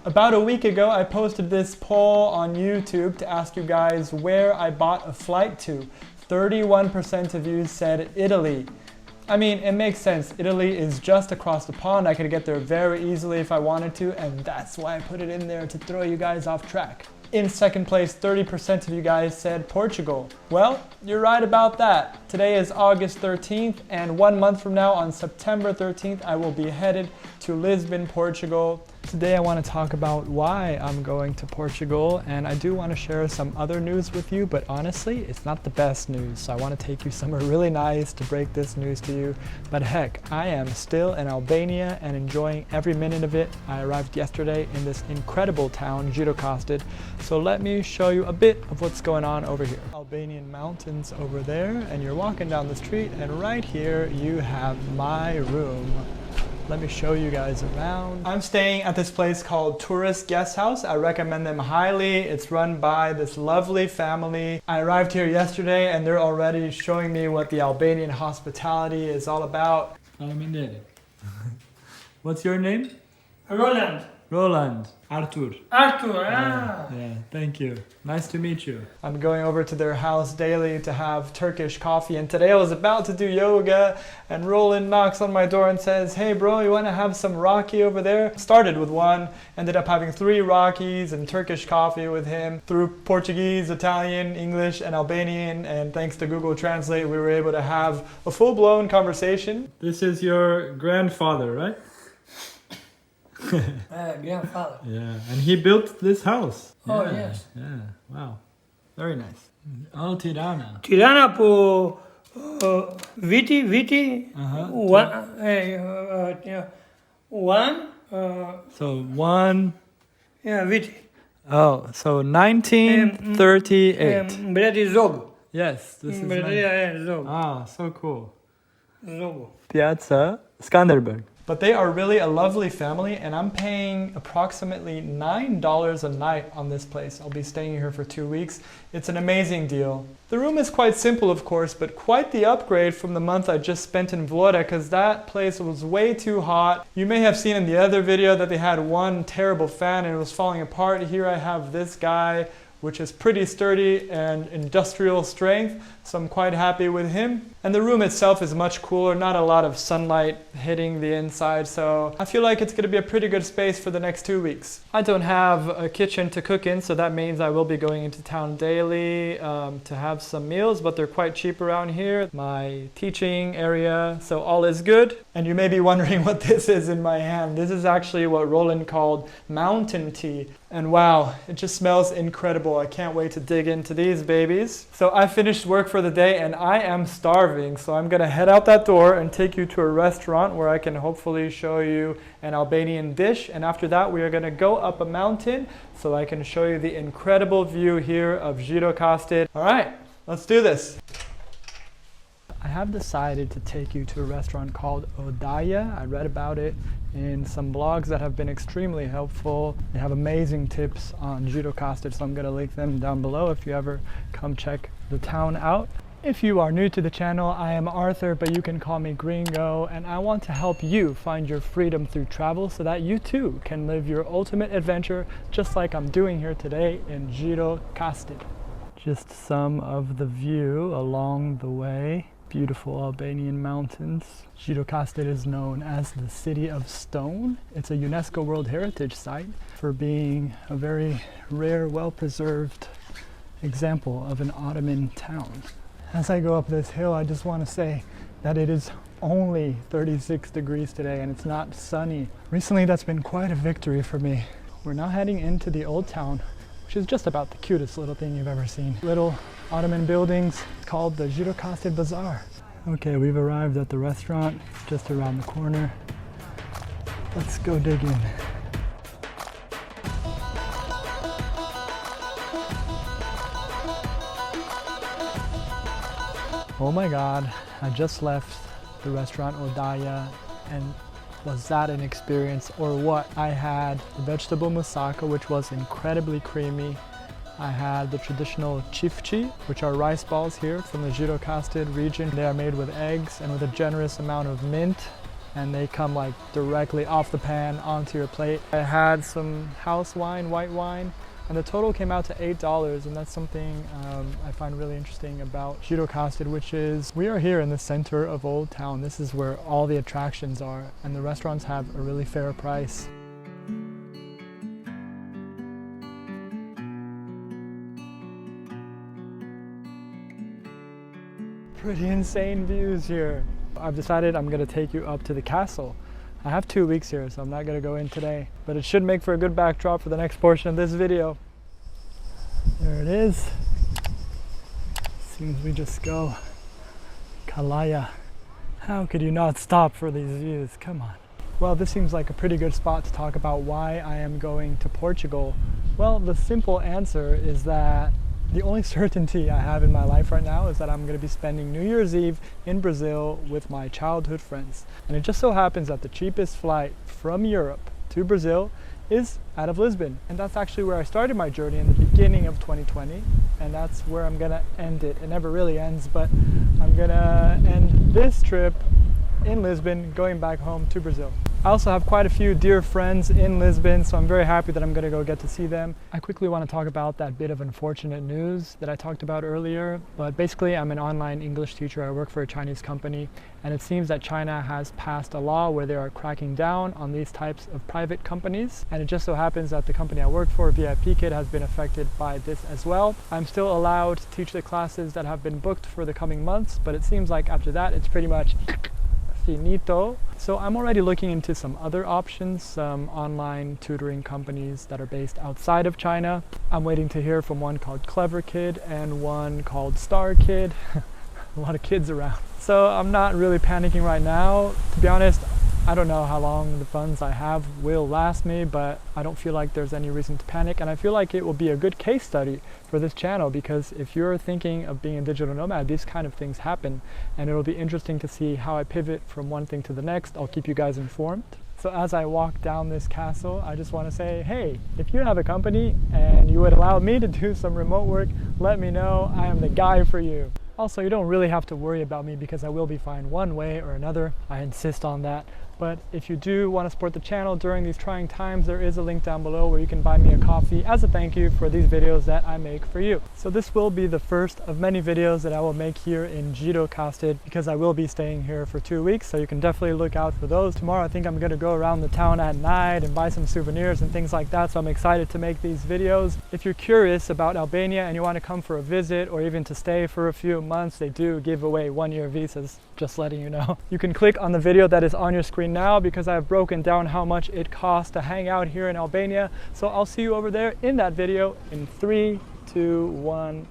About a week ago, I posted this poll on YouTube to ask you guys where I bought a flight to. 31% of you said Italy. I mean, it makes sense. Italy is just across the pond. I could get there very easily if I wanted to, and that's why I put it in there to throw you guys off track. In second place, 30% of you guys said Portugal. Well, you're right about that. Today is August 13th, and 1 month from now, on September 13th, I will be headed to Lisbon, Portugal. Today I want to talk about why I'm going to Portugal, and I do want to share some other news with you, but honestly, it's not the best news. So I want to take you somewhere really nice to break this news to you. But heck, I am still in Albania and enjoying every minute of it. I arrived yesterday in this incredible town, Gjirokaster. So let me show you a bit of what's going on over here. Albanian mountains over there, and you're walking down the street, and right here you have my room. Let me show you guys around. I'm staying at this place called Tourist Guest House. I recommend them highly. It's run by this lovely family. I arrived here yesterday and they're already showing me what the Albanian hospitality is all about. What's your name? Roland. Roland. Artur. Artur, Yeah, thank you. Nice to meet you. I'm going over to their house daily to have Turkish coffee, and today I was about to do yoga and Roland knocks on my door and says, "Hey bro, you want to have some Rocky over there?" Started with one, ended up having 3 Rockies and Turkish coffee with him through Portuguese, Italian, English, and Albanian, and thanks to Google Translate we were able to have a full-blown conversation. This is your grandfather, right? Grandfather. Yeah, and he built this house. Oh, Yeah, yes. Yeah, wow. Very nice. Oh, Tirana. Tirana po viti. One. So one. Yeah, viti. Oh, so 1938. Bredi Zog. Yes, this is Zog. Ah, so cool. Zogo. Piazza Skanderberg. But they are really a lovely family, and I'm paying approximately $9 a night on this place. I'll be staying here for 2 weeks. It's an amazing deal. The room is quite simple, of course, but quite the upgrade from the month I just spent in Vlora, because that place was way too hot. You may have seen in the other video that they had one terrible fan and it was falling apart. Here I have this guy, which is pretty sturdy and industrial strength, so I'm quite happy with him. And the room itself is much cooler, not a lot of sunlight hitting the inside, so I feel like it's going to be a pretty good space for the next 2 weeks. I don't have a kitchen to cook in, so that means I will be going into town daily to have some meals, but they're quite cheap around here. My teaching area, so all is good. And you may be wondering what this is in my hand. This is actually what Roland called mountain tea. And wow, it just smells incredible. I can't wait to dig into these babies. So I finished work for the day and I am starving. So I'm gonna head out that door and take you to a restaurant where I can hopefully show you an Albanian dish. And after that, we are gonna go up a mountain so I can show you the incredible view here of Gjirokaster. All right, let's do this. I have decided to take you to a restaurant called Odaya. I read about it in some blogs that have been extremely helpful. They have amazing tips on Gjirokaster, so I'm going to link them down below if you ever come check the town out. If you are new to the channel, I am Arthur, but you can call me Gringo, and I want to help you find your freedom through travel so that you too can live your ultimate adventure just like I'm doing here today in Gjirokaster. Just some of the view along the way. Beautiful Albanian mountains. Gjirokaster is known as the City of Stone. It's a UNESCO World Heritage Site for being a very rare, well-preserved example of an Ottoman town. As I go up this hill, I just want to say that it is only 36 degrees today and it's not sunny. Recently, that's been quite a victory for me. We're now heading into the old town, which is just about the cutest little thing you've ever seen. Little Ottoman buildings called the Gjirokaster Bazaar. Okay, we've arrived at the restaurant just around the corner. Let's go dig in. Oh my God, I just left the restaurant Odaya, and was that an experience or what? I had the vegetable moussaka, which was incredibly creamy. I had the traditional chifchi, which are rice balls here from the Gjirokaster region. They are made with eggs and with a generous amount of mint. and they come like directly off the pan onto your plate. I had some house wine, white wine, and the total came out to $8, and that's something I find really interesting about Gjirokaster, which is we are here in the center of Old Town. This is where all the attractions are, and the restaurants have a really fair price. Pretty insane views here. I've decided I'm gonna take you up to the castle. I have 2 weeks here, so I'm not gonna go in today, but it should make for a good backdrop for the next portion of this video. There it is. Seems we just go. Kalaya. How could you not stop for these views? Come on. Well, this seems like a pretty good spot to talk about why I am going to Portugal. Well, the simple answer is that the only certainty I have in my life right now is that I'm going to be spending New Year's Eve in Brazil with my childhood friends. And it just so happens that the cheapest flight from Europe to Brazil is out of Lisbon. And that's actually where I started my journey in the beginning of 2020. And that's where I'm going to end it. It never really ends, but I'm going to end this trip in Lisbon, going back home to Brazil. I also have quite a few dear friends in Lisbon, so I'm very happy that I'm going to go get to see them. I quickly want to talk about that bit of unfortunate news that I talked about earlier, but basically I'm an online English teacher. I work for a Chinese company, and it seems that China has passed a law where they are cracking down on these types of private companies, and it just so happens that the company I work for, VIP Kid, has been affected by this as well. I'm still allowed to teach the classes that have been booked for the coming months, but it seems like after that it's pretty much finito. So I'm already looking into some other options, some online tutoring companies that are based outside of China. I'm waiting to hear from one called Clever Kid and one called Star Kid. A lot of kids around. So I'm not really panicking right now. To be honest, I don't know how long the funds I have will last me, but I don't feel like there's any reason to panic, and I feel like it will be a good case study for this channel, because if you're thinking of being a digital nomad, these kind of things happen, and it'll be interesting to see how I pivot from one thing to the next. I'll keep you guys informed. So as I walk down this castle, I just want to say, hey, if you have a company and you would allow me to do some remote work, let me know. I am the guy for you. Also, you don't really have to worry about me because I will be fine one way or another. I insist on that. But if you do want to support the channel during these trying times, there is a link down below where you can buy me a coffee as a thank you for these videos that I make for you. So this will be the first of many videos that I will make here in Gjirokaster, because I will be staying here for 2 weeks, so you can definitely look out for those. Tomorrow I think I'm going to go around the town at night and buy some souvenirs and things like that, so I'm excited to make these videos. If you're curious about Albania and you want to come for a visit or even to stay for a few months, they do give away 1-year visas, just letting you know. You can click on the video that is on your screen now, because I've broken down how much it costs to hang out here in Albania. So I'll see you over there in that video in 3, 2, 1.